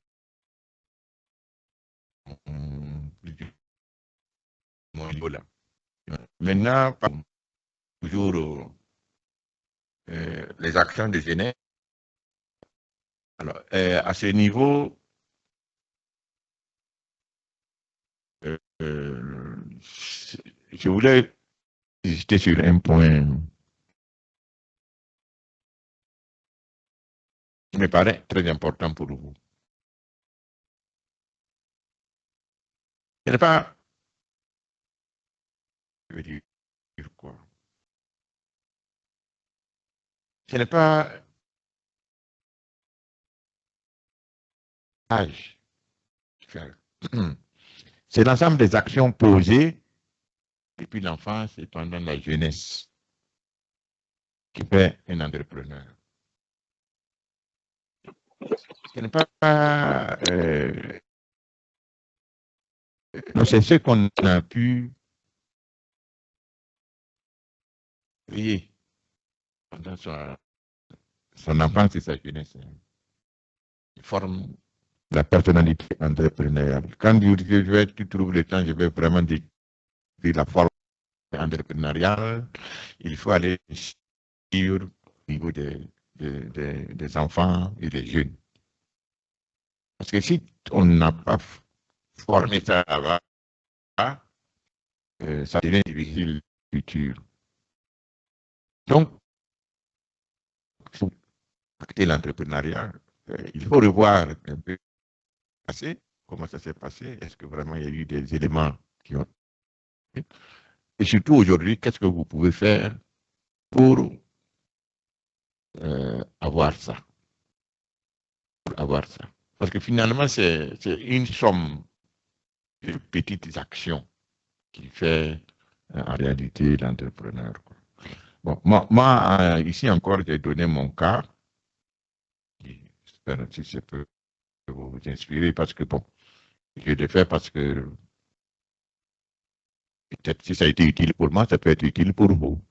niveau là. Maintenant, toujours les actions de jeunesse. Alors, à ce niveau, je voulais insister sur un point qui me paraît très important pour vous. Ce n'est pas, je veux dire quoi? Ce n'est pas l'âge. C'est l'ensemble des actions posées depuis l'enfance et pendant la jeunesse qui fait un entrepreneur. Ce n'est pas c'est ce qu'on a pu créer pendant son enfance et sa jeunesse. Il forme la personnalité entrepreneuriale. Quand tu trouves le temps, je vais vraiment dire la forme entrepreneuriale. Il faut aller sur au niveau des enfants et des jeunes. Parce que si on n'a pas formé ça avant, ça devient difficile futur. Donc, pour acter l'entrepreneuriat, il faut revoir un peu passé, comment ça s'est passé, est-ce que vraiment il y a eu des éléments qui ont... Et surtout aujourd'hui, qu'est-ce que vous pouvez faire pour avoir ça, Parce que finalement, c'est une somme de petites actions qui fait en réalité l'entrepreneur. Bon, moi ici encore, j'ai donné mon cas. J'espère que ça peut vous inspirer parce que, bon, je l'ai fait parce que peut-être si ça a été utile pour moi, ça peut être utile pour vous.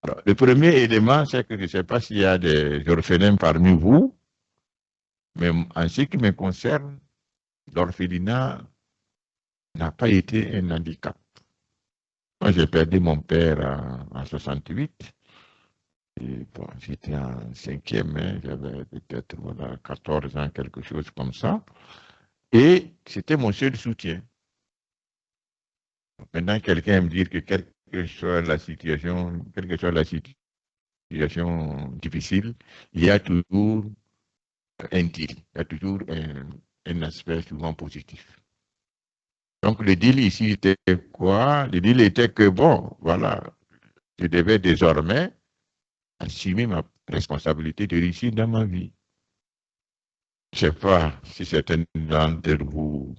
Alors, le premier élément, c'est que je ne sais pas s'il y a des orphelins parmi vous, mais en ce qui me concerne, l'orphelinat n'a pas été un handicap. Moi, j'ai perdu mon père en 68. Et bon, j'étais en cinquième, hein, j'avais peut-être voilà, 14 ans, quelque chose comme ça. Et c'était mon seul soutien. Maintenant, quelqu'un me dit que quelle que soit la situation, quelle que soit la situation difficile, il y a toujours un deal, il y a toujours un aspect souvent positif. Donc, le deal ici était quoi? Le deal était que, bon, voilà, je devais désormais assumer ma responsabilité de réussir dans ma vie. Je ne sais pas si certains d'entre vous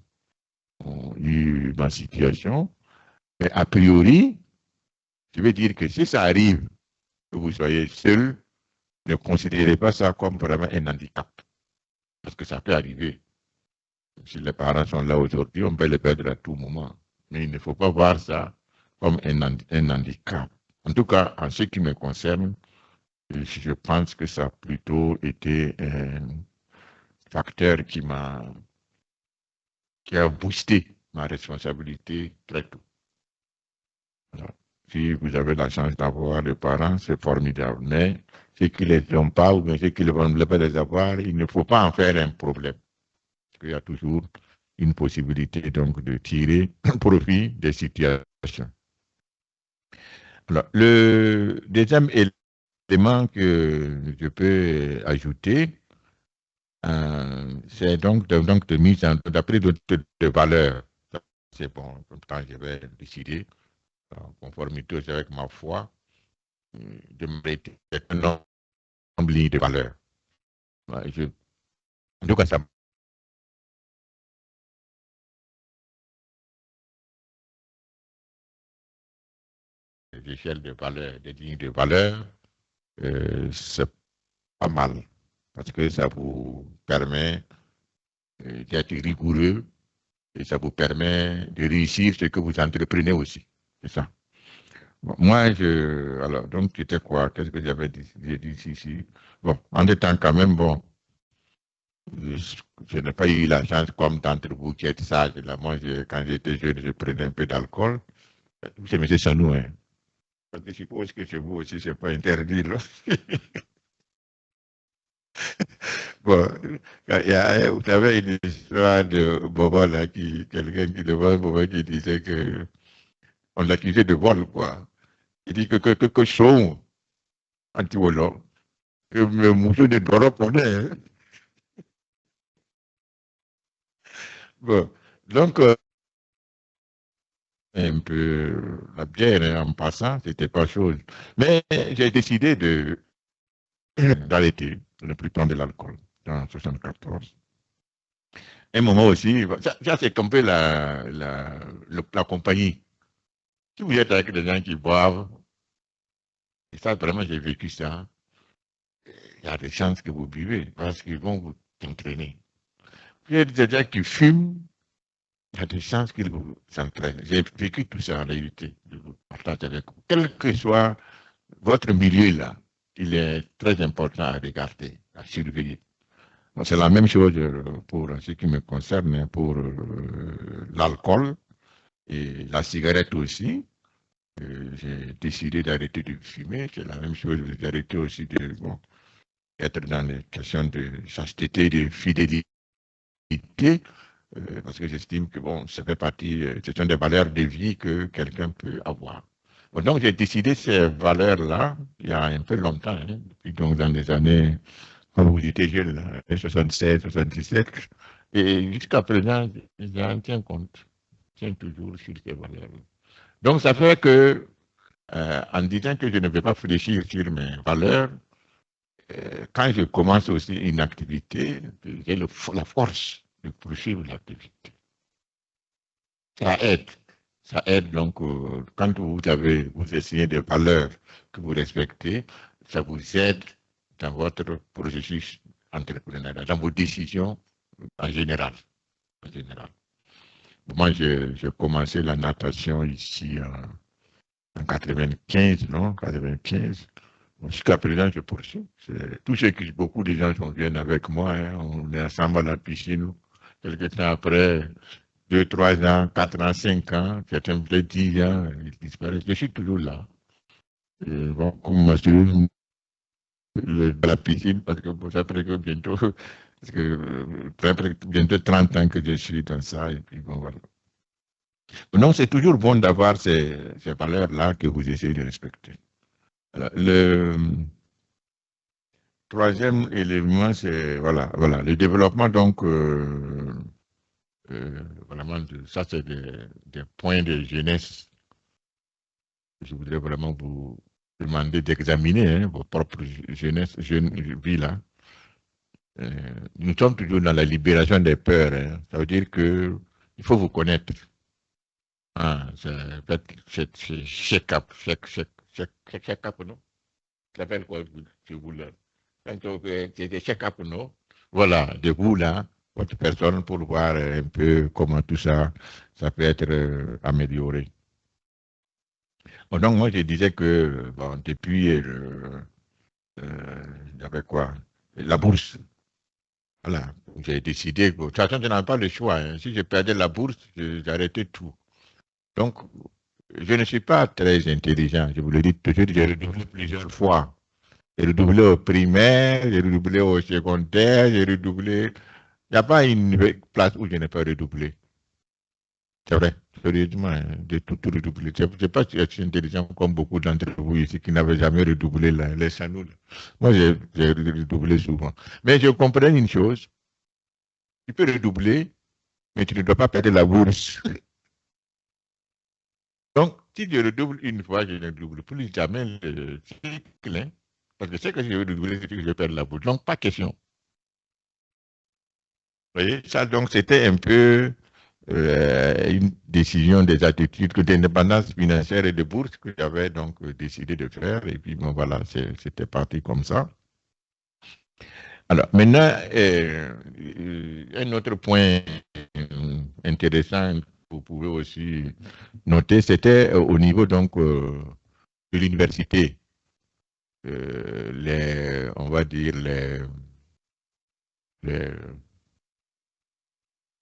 ont eu ma situation, mais a priori, je veux dire que si ça arrive, que vous soyez seul, ne considérez pas ça comme vraiment un handicap. Parce que ça peut arriver. Si les parents sont là aujourd'hui, on peut les perdre à tout moment. Mais il ne faut pas voir ça comme un handicap. En tout cas, en ce qui me concerne, je pense que ça a plutôt été un facteur qui a boosté ma responsabilité très tôt. Alors, si vous avez la chance d'avoir des parents, c'est formidable. Mais ceux qui ne les ont pas ou bien ceux qui ne veulent pas les avoir, il ne faut pas en faire un problème. Parce qu'il y a toujours une possibilité donc de tirer profit des situations. Alors, le deuxième élément que je peux ajouter, c'est donc de mise en d'après de valeurs. C'est bon, comme ça je vais décider, en conformité avec ma foi, de m'arrêter un nombre de valeurs. Ouais, en tout cas, ça des échelles de valeurs, des lignes de valeurs, c'est pas mal parce que ça vous permet d'être rigoureux et ça vous permet de réussir ce que vous entreprenez aussi. C'est ça. Bon, moi, alors, donc, c'était quoi? Qu'est-ce que j'avais dit, j'ai dit ici? Bon, en étant quand même, bon, je n'ai pas eu la chance comme d'entre vous qui êtes sages. Là, moi, quand j'étais jeune, je prenais un peu d'alcool. C'est M. Sanou, hein. Parce que je suppose que chez vous aussi, c'est pas interdit, là. Bon, vous savez, une histoire de Bobo, là, quelqu'un qui devant Bobo qui disait que on l'accusait de vol, quoi. Il dit que son anti-wolo, que le monsieur ne doit pas hein. Bon, donc, un peu la bière hein, en passant, c'était pas chose. Mais j'ai décidé d'arrêter, de ne plus prendre de l'alcool en 74. Un moment aussi, ça c'est un peu la compagnie. Si vous êtes avec des gens qui boivent, et ça vraiment j'ai vécu ça, il y a des chances que vous buvez parce qu'ils vont vous entraîner. Puis il y a des gens qui fument, il y a des chances qu'ils vous entraînent. J'ai vécu tout ça en réalité. Je vous partage avec vous. Quel que soit votre milieu là, il est très important à regarder, à surveiller. C'est la même chose pour ce qui me concerne, pour l'alcool et la cigarette aussi. J'ai décidé d'arrêter de fumer. C'est la même chose. J'ai arrêté aussi de être dans les questions de chasteté, de fidélité, parce que j'estime que bon, ça fait partie, ce sont des valeurs de vie que quelqu'un peut avoir. Bon, donc j'ai décidé ces valeurs-là il y a un peu longtemps, hein, depuis donc dans les années, quand vous étiez jeune, là, 76, 77, et jusqu'à présent, j'en tiens compte, je tiens toujours sur ces valeurs. Donc ça fait que, en disant que je ne vais pas réfléchir sur mes valeurs, quand je commence aussi une activité, j'ai la force de poursuivre l'activité. Ça aide. Ça aide donc, quand vous essayez des valeurs que vous respectez, ça vous aide dans votre processus entrepreneurial, dans vos décisions en général. En général. Moi, j'ai commencé la natation ici en 95, non? 95. Jusqu'à présent, je poursuis. Tout ce que beaucoup de gens viennent avec moi, hein, on est ensemble à la piscine. quelques temps après, 2, 3 ans, 4 ans, 5 ans, certains peut-être 10 ans, ils disparaissent. Je suis toujours là. Et bon, comme m'assurer de la piscine, parce que bon, ça fait que bientôt, parce que, ça fait bientôt 30 ans que je suis dans ça, et puis bon, voilà. Donc, c'est toujours bon d'avoir ces valeurs-là que vous essayez de respecter. Alors, le troisième élément, c'est voilà, le développement, donc, vraiment, ça, c'est des points de jeunesse. Je voudrais vraiment vous demander d'examiner vos propres jeunesse, jeune vie là. Nous sommes toujours dans la libération des peurs. Hein. Ça veut dire que il faut vous connaître. Ah, c'est check-up, check-up, non? Ça s'appelle quoi chez vous là? C'est des check-up, non? Voilà, de vous là, votre personne pour voir un peu comment tout ça, ça peut être amélioré. Bon, donc moi je disais que bon, depuis il y avait quoi? La bourse. Voilà, j'ai décidé que de toute façon je n'avais pas le choix. Hein. Si je perdais la bourse, j'arrêtais tout. Donc je ne suis pas très intelligent, je vous le dis toujours, j'ai redoublé plusieurs fois. J'ai redoublé au primaire, j'ai redoublé au secondaire, j'ai redoublé. Il n'y a pas une place où je n'ai pas redoublé. C'est vrai, sérieusement, hein, j'ai tout redoublé. Je ne sais pas si je suis intelligent comme beaucoup d'entre vous ici qui n'avaient jamais redoublé les chanous. Moi, j'ai redoublé souvent. Mais je comprends une chose, tu peux redoubler, mais tu ne dois pas perdre la bourse. Donc, si je redouble une fois, je ne redouble plus jamais le cycle. Hein, parce que c'est que si je veux redoubler, c'est que je vais perdre la bourse. Donc, pas question. Vous voyez, ça, donc, c'était un peu une décision des attitudes d'indépendance financière et de bourse que j'avais donc décidé de faire. Et puis, bon, voilà, c'était parti comme ça. Alors, maintenant, un autre point intéressant que vous pouvez aussi noter, c'était au niveau donc de l'université. On va dire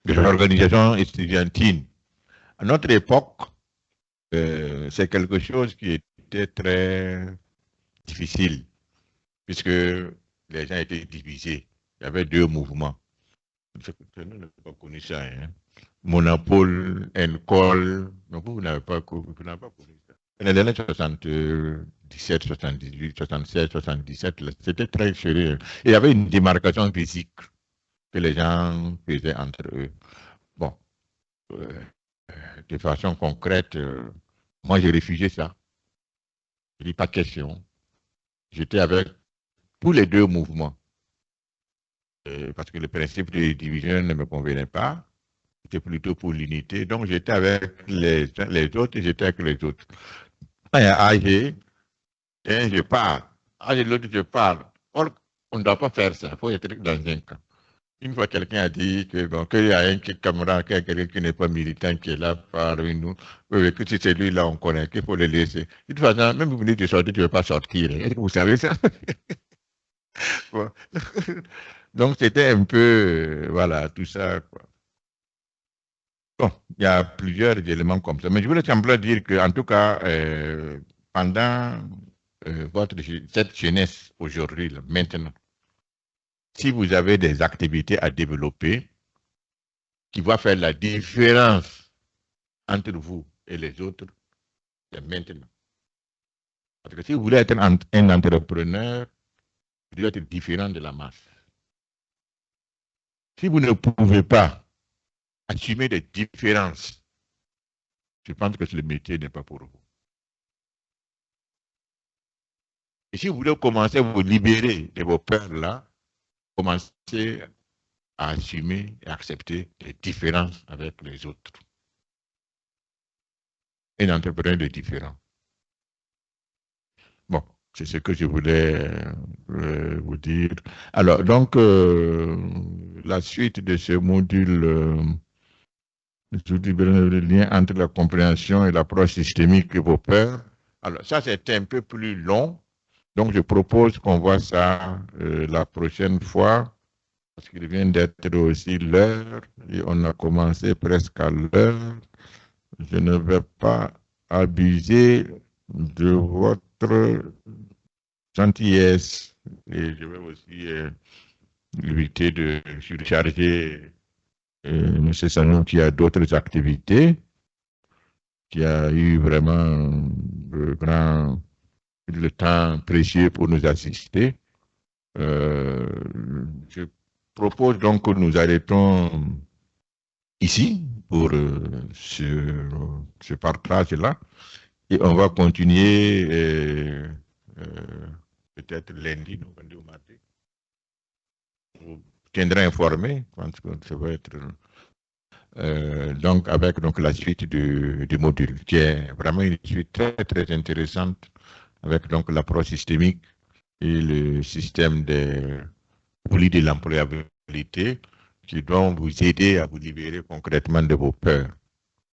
les organisations estudiantines. À notre époque, c'est quelque chose qui était très difficile, puisque les gens étaient divisés. Il y avait deux mouvements. Je n'ai pas connu ça. Hein. Monopole, Encol. Donc vous n'avez pas connu ça. Dans les années 77, 78, 76, 77, c'était très sérieux. Il y avait une démarcation physique que les gens faisaient entre eux. Bon, euh, de façon concrète, moi j'ai refusé ça. Je dis pas question. J'étais avec tous les deux mouvements. Parce que le principe de division ne me convenait pas. J'étais plutôt pour l'unité. Donc j'étais avec les autres et j'étais avec les autres. Quand il y a AG, je parle. AG, l'autre, je parle. Or, on ne doit pas faire ça. Il faut être dans un camp. Une fois, quelqu'un a dit que bon, qu'il y a un camarade, quelqu'un qui n'est pas militant, qui est là parmi nous, que si c'est lui là, on connaît, qu'il faut le laisser. De toute façon, même si vous venez de sortir, tu ne veux pas sortir. Est-ce que vous savez ça? Bon. Donc, c'était un peu, voilà, tout ça. Quoi. Bon, il y a plusieurs éléments comme ça. Mais je voulais simplement dire que, en tout cas, pendant cette jeunesse aujourd'hui, maintenant, si vous avez des activités à développer qui vont faire la différence entre vous et les autres, c'est maintenant. Parce que si vous voulez être un entrepreneur, vous devez être différent de la masse. Si vous ne pouvez pas assumer des différences, je pense que le métier n'est pas pour vous. Et si vous voulez commencer à vous libérer de vos peurs-là, commencez à assumer et accepter les différences avec les autres. Un entrepreneur de différent. Bon, c'est ce que je voulais vous dire. Alors, donc, la suite de ce module, le lien entre la compréhension et l'approche systémique et vos peurs. Alors, ça, c'est un peu plus long. Donc, je propose qu'on voit ça la prochaine fois. parce qu'il vient d'être aussi l'heure et on a commencé presque à l'heure. Je ne vais pas abuser de votre gentillesse et je vais aussi éviter de surcharger M. Sanon qui a d'autres activités, qui a eu vraiment le temps précieux pour nous assister. Je propose donc que nous arrêtons ici pour ce partage-là et on va continuer peut-être lundi, ou mardi. On vous tiendra informé, je pense que ça va être donc avec donc, la suite du module, qui est vraiment une suite très, très intéressante avec donc l'approche systémique et le système de police de l'employabilité qui vont vous aider à vous libérer concrètement de vos peurs.